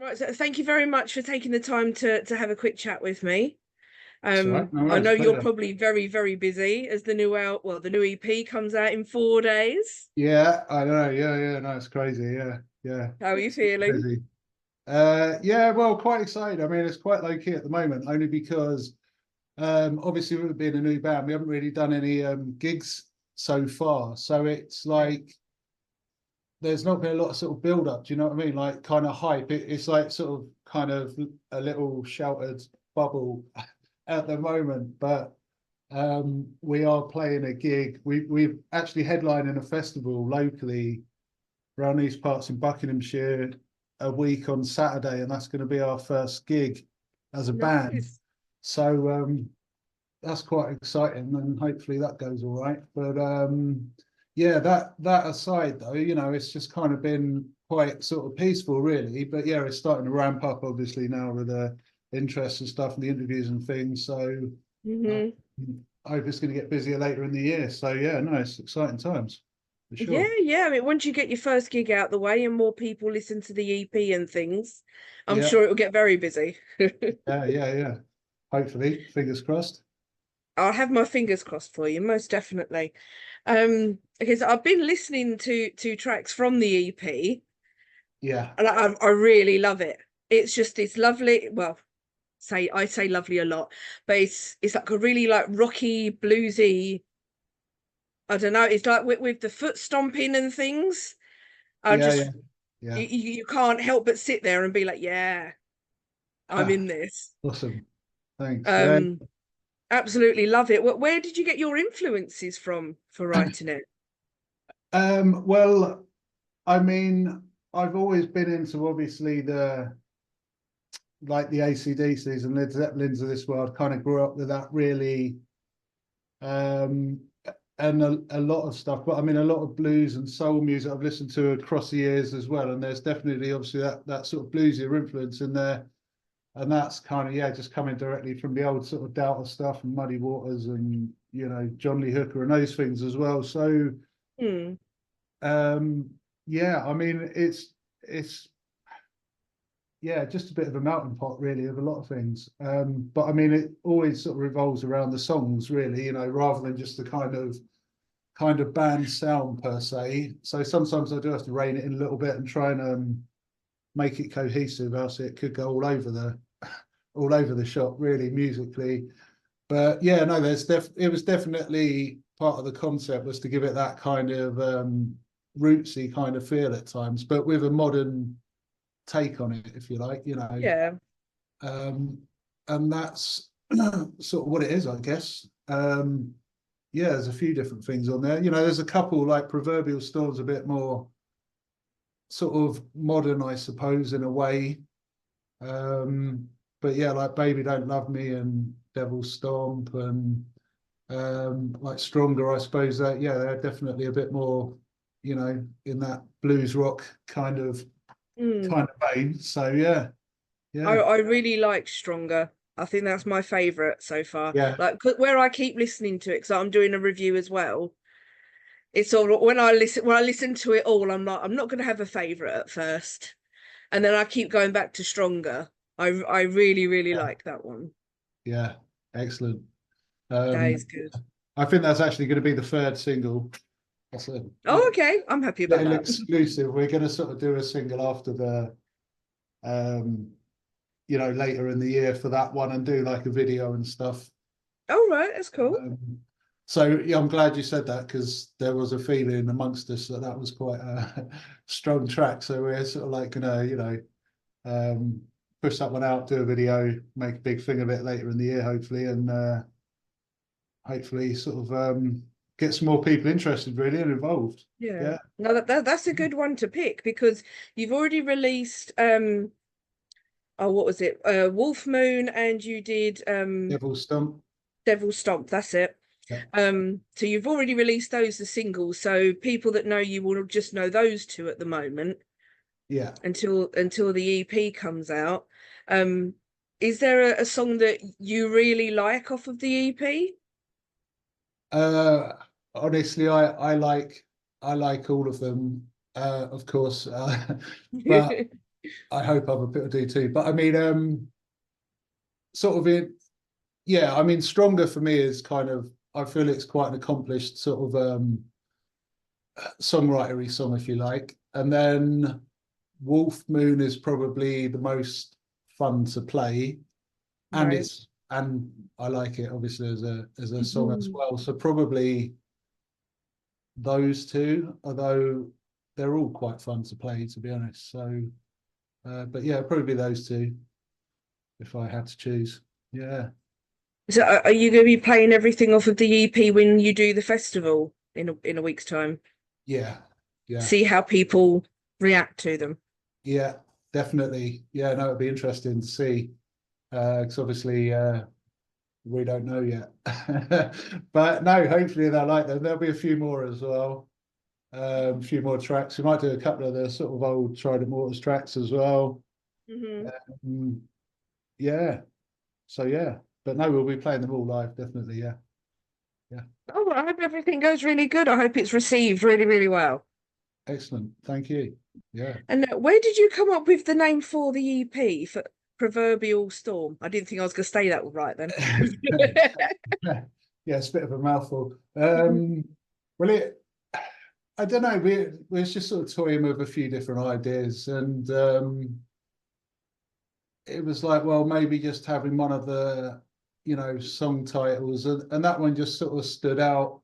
Right, so thank you very much for taking the time to have a quick chat with me. That's all right. No I worries. know you're Pleasure. probably very, very busy as the new EP comes out in 4 days. Yeah, I know. Yeah, yeah. No, it's crazy. Yeah, yeah. How are you Super feeling? busy. Yeah. Well, quite excited. I mean, it's quite low key at the moment, only because obviously with it being a new band, we haven't really done any gigs so far. So it's like there's not been a lot of sort of build up. Do you know what I mean? Like kind of hype. It's like sort of kind of a little sheltered bubble at the moment, but. We are playing a gig. We've actually headlining a festival locally around these parts in Buckinghamshire a week on Saturday, and that's going to be our first gig as a band. Nice. So that's quite exciting, and hopefully that goes all right. But yeah, that aside, though, it's just kind of been quite sort of peaceful, really. But yeah, it's starting to ramp up, obviously now with the interest and stuff, and the interviews and things. So. Uh, Hmm. I hope it's going to get busier later in the year. So yeah, no, it's exciting times for Yeah, sure. yeah. I mean, once you get your first gig out the way and more people listen to the EP and things, I'm Yeah, sure it will get very busy. yeah, yeah, yeah. Hopefully, fingers crossed. I'll have my fingers crossed for you, most definitely. Because I've been listening to tracks from the EP, Yeah, and I really love it. It's lovely. Well, I say lovely a lot, but it's like a really like rocky, bluesy. I don't know. It's like with the foot stomping and things. I yeah, just yeah, yeah. you can't help but sit there and be like, yeah, I'm Ah, in this. awesome. Thanks. Yeah. Um, Absolutely love it. Where did you get your influences from for writing it? Well, I mean, I've always been into obviously the like the AC/DCs and Led Zeppelins of this world. Kind of grew up with that really. Um, and a lot of stuff, but I mean, a lot of blues and soul music I've listened to across the years as well. And there's definitely obviously that sort of bluesier influence in there. And that's kind of, yeah, just coming directly from the old sort of Delta stuff and Muddy Waters and, John Lee Hooker and those things as well. So, Hmm. um, yeah, I mean, it's, yeah, just a bit of a melting pot really of a lot of things. But I mean, it always sort of revolves around the songs really, rather than just the kind of band sound per se. So sometimes I do have to rein it in a little bit and try and make it cohesive, else it could go all over the shop really musically. But yeah, no, it was definitely part of the concept was to give it that kind of rootsy kind of feel at times, but with a modern take on it, if you like, Yeah. um, and that's sort of what it is, I guess. Yeah, there's a few different things on there. There's a couple like Proverbial Storm's a bit more sort of modern, I suppose, in a way. Um, but yeah, like Baby Don't Love Me and Devil Stomp and like Stronger, I suppose that yeah, they're definitely a bit more, in that blues rock Hmm. kind of vein. So yeah, yeah, I really like Stronger. I think that's my favorite so far. yeah, Like where I keep listening to it because I'm doing a review as well. It's all when I listen to it all, I'm like, I'm not going to have a favorite at first, and then I keep going back to Stronger. I really really yeah, like that one. yeah. Excellent. That Um, is good. I think that's actually going to be the third single. That's a Oh, okay. I'm happy about little that. exclusive. We're going to sort of do a single after um, later in the year for that one and do like a video and stuff. All right, that's cool. Um, so yeah, I'm glad you said that because there was a feeling amongst us that that was quite a strong track. So we're sort of like gonna, um, push that one out, do a video, make a big thing of it later in the year, hopefully, and hopefully sort of get some more people interested really and involved. Yeah. Yeah, No, that's a good one to pick because you've already released oh what was it? Wolf Moon and you did Devil Stump. Devil Stomp, that's it. Yeah, So you've already released those as singles, so people that know you will just know those two at the moment yeah. until the EP comes out. Um, is there a song that you really like off of the EP? Uh, honestly, I like all of them, of course, but I hope other people do too. But I mean, sort of it, yeah. I mean, Stronger for me is kind of. I feel it's quite an accomplished sort of songwritery song, if you like. And then Wolf Moon is probably the most fun to play, and Right. it's and I like it obviously as a song as Mhm. well. So probably those two, although they're all quite fun to play, to be honest. So, but yeah, probably those two if I had to choose. Yeah, So are you going to be playing everything off of the EP when you do the festival in a week's time? yeah, yeah, See how people react to them. yeah, definitely. Yeah, no, it'd be interesting to see because obviously we don't know yet. But no, hopefully they'll like them. There'll be a few more as well. A few more tracks. We might do a couple of the sort of old Tried and Mortars tracks as well. Hmm. Um, yeah. So yeah. But no, we'll be playing them all live, definitely. Yeah. Yeah. Oh, well, I hope everything goes really good. I hope it's received really, really well. Excellent. Thank you. Yeah. And where did you come up with the name for the EP for Proverbial Storm? I didn't think I was going to say that right then. Yeah, it's a bit of a mouthful. Well, I don't know. We're just sort of toying with a few different ideas, and it was like, well, maybe just having one of the, song titles, and that one just sort of stood out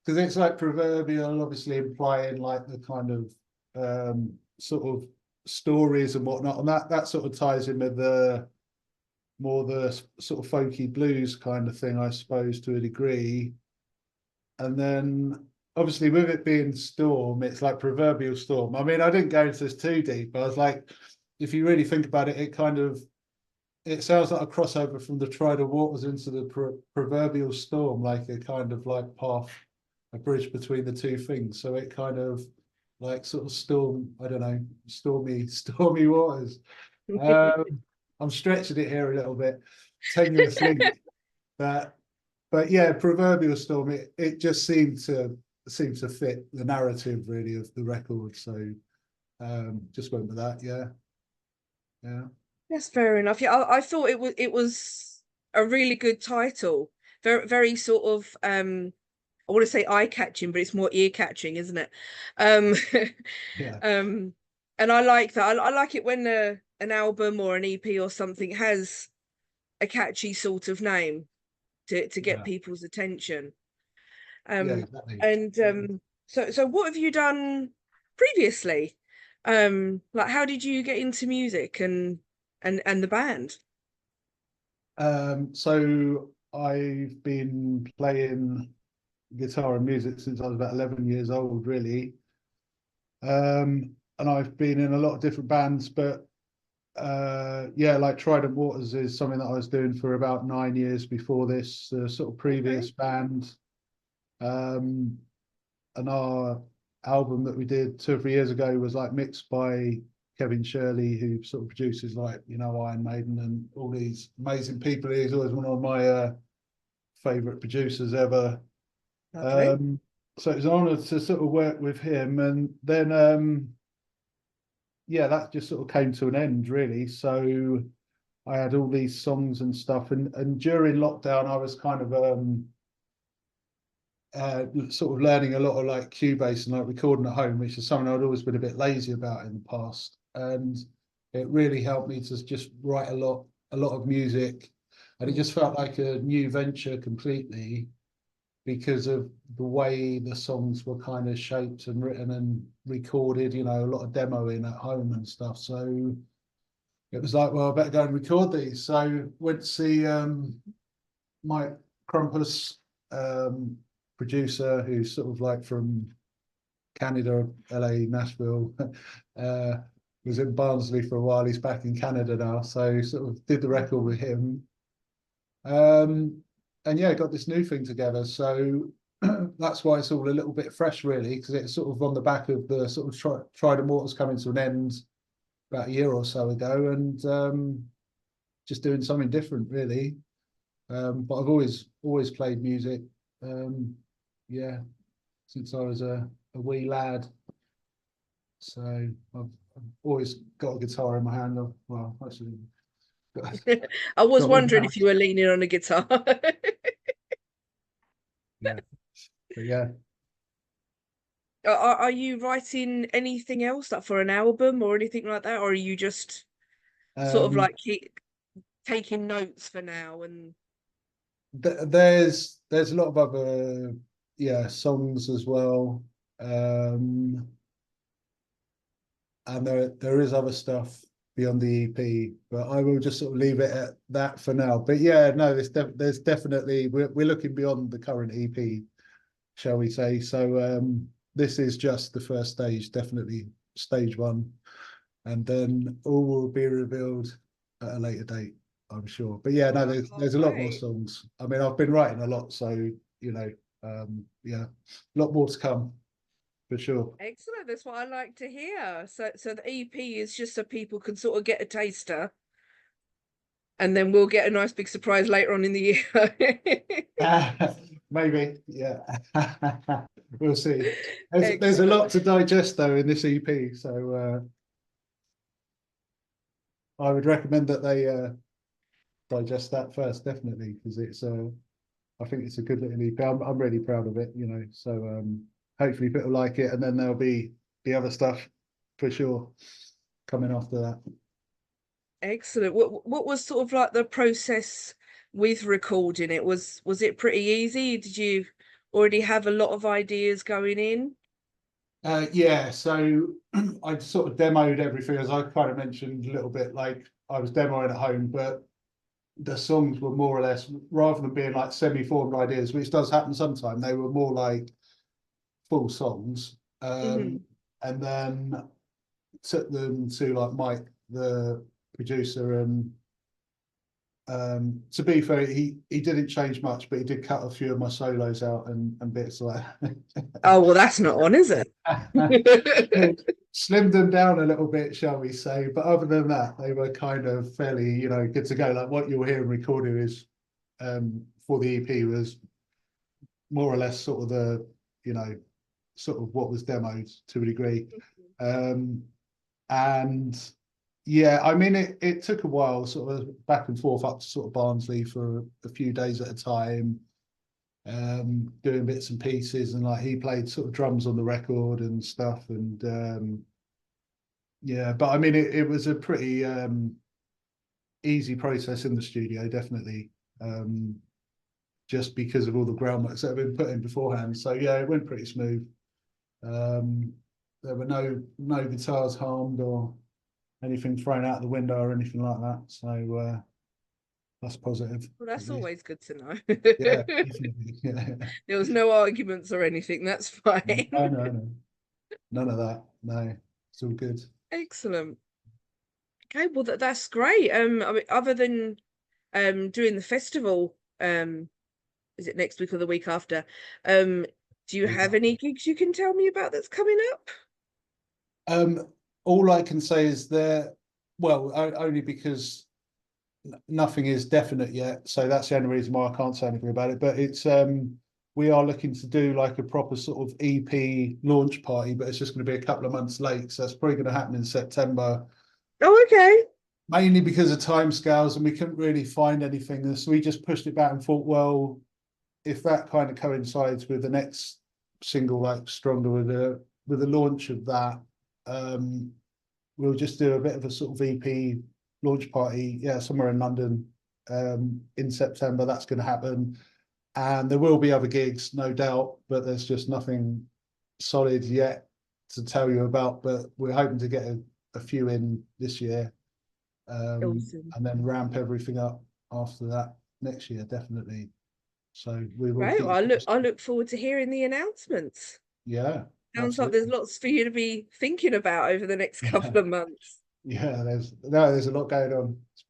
because it's like proverbial, obviously implying like the kind of sort of stories and whatnot, and that sort of ties in with the more the sort of folky blues kind of thing, I suppose, to a degree. And then obviously with it being Storm, it's like Proverbial Storm. I mean, I didn't go into this too deep, but I was like, if you really think about it, it sounds like a crossover from the Tidal Waters into the Proverbial Storm, like a kind of like path, a bridge between the two things. So it kind of like sort of storm, I don't know, stormy waters. Um, I'm stretching it here a little bit, tenuous link, but yeah, Proverbial Storm. It just seemed to fit the narrative really of the record. So just went with that. Yeah, yeah, That's fair enough. Yeah, I thought it was a really good title. Very very sort of I want to say eye catching, but it's more ear catching, isn't it? Um yeah, um and I like that. I like it when an album or an EP or something has a catchy sort of name to get yeah, people's attention. yeah, Um exactly. and so what have you done previously? Like how did you get into music and the band? So I've been playing guitar and music since I was about 11 years old, really. And I've been in a lot of different bands, but yeah, like Trident Waters is something that I was doing for about 9 years before this sort of Okay. previous band. Um, and our album that we did 2 or 3 years ago was like mixed by Kevin Shirley, who sort of produces like Iron Maiden and all these amazing people. He's always one of my favorite producers ever. Lovely. Um, so it was an honor to sort of work with him, and then yeah, that just sort of came to an end really. So I had all these songs and stuff, and during lockdown, I was kind of sort of learning a lot of like Cubase and like recording at home, which is something I'd always been a bit lazy about in the past. And it really helped me to just write a lot of music. And it just felt like a new venture completely because of the way the songs were kind of shaped and written and recorded, a lot of demoing at home and stuff. So it was like, well, I better go and record these. So went to see Mike Crumpus, um, producer who's sort of like from Canada, LA, Nashville. uh, was in Barnsley for a while. He's back in Canada now, so sort of did the record with him. Um, and yeah, got this new thing together. So that's why it's all a little bit fresh, really, because it's sort of on the back of the sort of Tried and Mortars coming to an end about a year or so ago, and just doing something different, really. But I've always played music. Um, yeah, since I was a wee lad. So always got a guitar in my hand. Well, actually, got, I was got one wondering now. if you were leaning on a guitar. Yeah, but yeah. Are you writing anything else, like for an album or anything like that, or are you just sort of Um, like keep taking notes for now? And there's a lot of other songs as well. Um, and there is other stuff beyond the EP, but I will just sort of leave it at that for now. But yeah, no, there's definitely we're looking beyond the current EP, shall we say? So this is just the first stage, definitely stage one, and then all will be revealed at a later date, I'm sure. But yeah, no, oh, I there's can't a lot more wait. songs. I mean, I've been writing a lot, so yeah, a lot more to come for sure. Excellent. That's what I like to hear. So the EP is just so people can sort of get a taster, and then we'll get a nice big surprise later on in the year. Maybe, yeah. We'll see. There's a Excellent. lot to digest though in this EP, so I would recommend that they digest that first, definitely, because it's I think it's a good little EP. I'm really proud of it, you know. So hopefully people like it, and then there'll be the other stuff for sure coming after that. Excellent. What was sort of like the process with recording it? Was it pretty easy? Did you already have a lot of ideas going in? Yeah, so I sort of demoed everything, as I kind of mentioned a little bit, like I was demoing at home, but the songs were more or less, rather than being like semi-formed ideas, which does happen sometimes, they were more like full songs. Hmm. And then took them to like Mike, the producer, and to be fair, he didn't change much, but he did cut a few of my solos out and bits like Oh, well, that's not on, is it? slimmed them down a little bit, shall we say? But other than that, they were kind of fairly, good to go. Like what you'll hear recorded is for the EP was more or less sort of you know, sort of what was demoed to a degree. Um, and yeah, I mean, it took a while, sort of back and forth up to sort of Barnsley for a few days at a time, doing bits and pieces, and like he played sort of drums on the record and stuff, and yeah, but I mean, it was a pretty easy process in the studio, definitely, just because of all the groundwork that have been put in beforehand. So yeah, it went pretty smooth. Um, there were no guitars harmed or anything thrown out the window or anything like that. So that's positive, Well, at that's least. always good to know. Yeah, definitely. Yeah. There was no arguments or anything. That's No, fine. no, none of that. No, it's all good. Excellent. Okay, well that's great. I mean, other than doing the festival, is it next week or the week after? Do you Week have up. any gigs you can tell me about that's coming up? Um, all I can say is well, only because nothing is definite yet. So that's the only reason why I can't say anything about it. But it's we are looking to do like a proper sort of EP launch party, but it's just going to be a couple of months late. So it's probably going to happen in September, Oh, okay. mainly because of timescales, and we couldn't really find anything. So we just pushed it back and thought, well, if that kind of coincides with the next single, like Stronger, with the launch of that, um, we'll just do a bit of a sort of EP launch party, yeah, somewhere in London in September. That's going to happen, and there will be other gigs, no doubt, but there's just nothing solid yet to tell you about. But we're hoping to get a few in this year, Awesome. and then ramp everything up after that next year, definitely. So we will Great. keep Well, you I posted. look forward to hearing the announcements. Yeah, Sounds like there's absolutely. lots for you to be thinking about over the next couple of months. Yeah, there's a lot going on. It's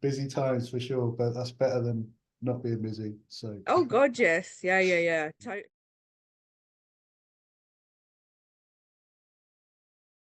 busy times for sure, but that's better than not being busy. So Oh God, yes. Yeah, yeah, yeah.